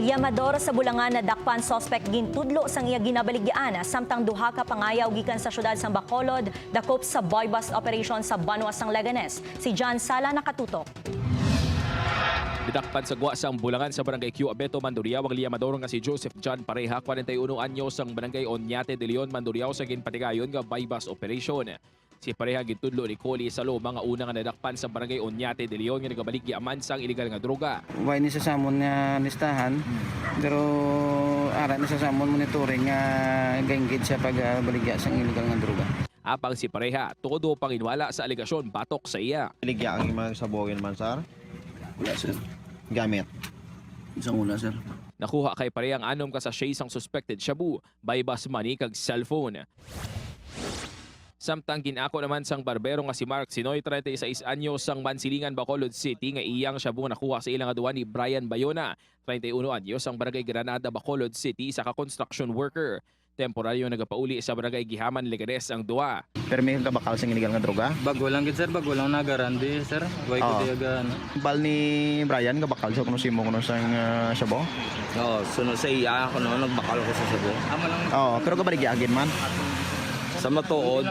Llamador sa bulangan nadakpan suspect gintudlo sang iya ginabaligyaan samtang duha ka pangayaw gikan sa syudad sang Bacolod, Dakop sa boy bust operation sa Banwas sang Leganes. Si John Sala nakatutok. Didakpan sa guwa sang bulangan sa barangay Q Abeto, Mandurriao ang llamador nga si Joseph John Pareha, 41 anyos sang barangay Oñate de Leon, Mandurriao sa ginpatigayon nga boy bust operation. Si Pareha gintudlo ni Coli sa mga una nga nadakpan sa barangay Oñate de Leon nga nagabaligya man sang iligal nga druga. Way ni sa samon nga listahan, pero ara ni sa samon monitoring nga gaingid sa pagbaligya sang iligal nga druga. Apang si Pareha, todo panginwala sa aligasyon batok sa iya. Baligya ang imang sabogin man, sir? Wala, sir. Gamit? Isang una, sir. Nakuha kay Pareha ang anom ka sa sang suspected shabu, buy-bust money kag cellphone. Samtang ginako naman sang barbero nga si Mark Sinoy, 36 anyos sang Mansilingan, Bacolod City nga iyang shabu nakuha sa ilang aduan ni Brian Bayona, 31 anyos sang barangay Granada, Bacolod City sa ka-construction worker. Temporaryo nagapauli sa barangay Gihaman, Leganes ang duwa. Permi ka bakal sa iligal nga droga? Bago lang gid sir, bago lang nagarandi sir. Way ko tiyaga. Bal ni Brian nga bakal sa kuno simo kuno sang shabu? Oo, sunod sa iya ako no, nagbakal ko sa Cebu. Pero kabaligya agin man. Sa matuod,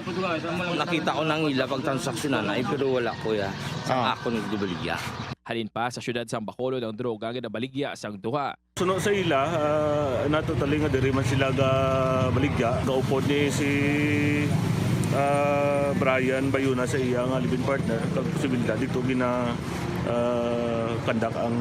nakita ko nang ila pagtransaksyonan na, pero wala ko ya. Sa ako nagdubaligya. Halin pa sa syudad sang Bacolod ang droga nga nabaligya sang duha. Suno sa ila, natutali nga diri man sila ga baligya. Kaupod ni si Brian Bayona sa iya nga living partner. Kag posibilidad dito gina kandak ang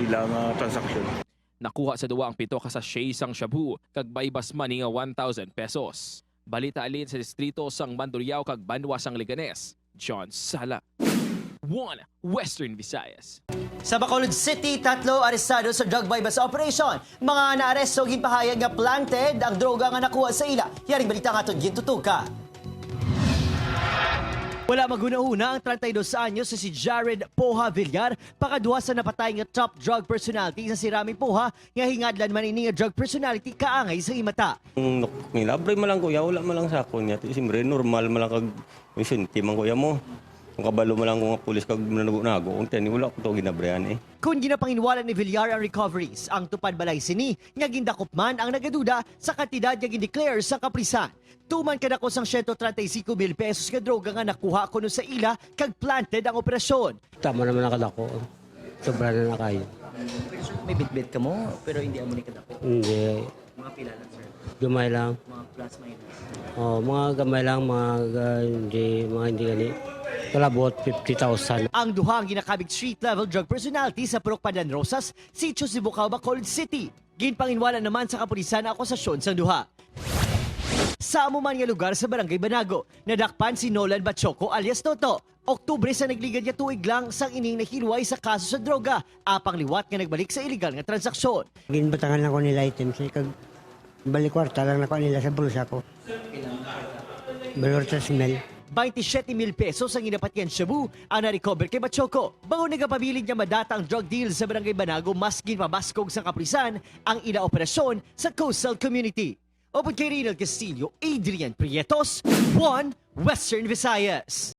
ilang transaksyon. Nakuha sa duwa ang 7 ka sa sang shabu kag buy-bust money nga 1,000 pesos. Balita alin sa distrito sang Mandurriao kag Banwas sang Leganes. John Sala, 1 Western Visayas. Sa Bacolod City, Tatlo arestado sa drug buy-bust operation. Mga na-aresto ginpahayag nga planted ang droga nga nakuha sa ila. Yaring balita nga itong gintutuka. Wala maguna-una ang 32 anyos si Jared Poha Villar, pakaduha sa napatay nga top drug personality sa Siraming Poha, nga hingadlan man ini nga drug personality kaangay sa imata. Nilabre man lang kuya, wala man lang sa ako niya. Siyempre, normal man lang kag isinti man kuya mo. Kung kabalo man lang kung nga pulis kag nago-nago, kung tani wala ko to ginabrehan eh. Kung ginapanghinwala ni Villar ang recoveries, ang tupad balay sini, nga gindakop man ang nagaduda sa kantidad nga gindeclare sa kaprisan. Tuman kadako sang 135,000 pesos nga droga nga nakuha kuno sa ila kag planted ang operasyon. Tama naman nakadako. Sobra na kayo. May bitbit ka mo pero hindi amo ni kadako. Hindi. Mga pila lang sir. Gamay lang. Mga plus minus. Oh, mga gamay lang, mga hindi gani. Kalabot 50,000. Ang duha ang ginakabig street-level drug personality sa Purok Pandan Rosas, Sitio Sibucao, Bacolod City. Ginpanginwala naman sa kapulisan ang akusasyon sa duha. Sa amuman nga lugar sa Barangay Banago, nadakpan si Nolan Bachoco alias Toto. Oktubre sa nagligad niya tuig lang sang ining nahilway sa kaso sa droga, apang liwat nga nagbalik sa iligal nga transaksyon. Ginbatangan lang ko nila items, kag balik kwarta lang na ko nila sa bulsa ko. Balor sa smell. 27,000 pesos ang inapatyan shabu ang narekober kay Bachoco. Bago nagapabilid niya madata ang drug deal sa Barangay Banago, mas ginpabaskog sa kaprisan ang ila operasyon sa coastal community. Open kay Rinal Castillo, Adrian Prietos, 1 Western Visayas.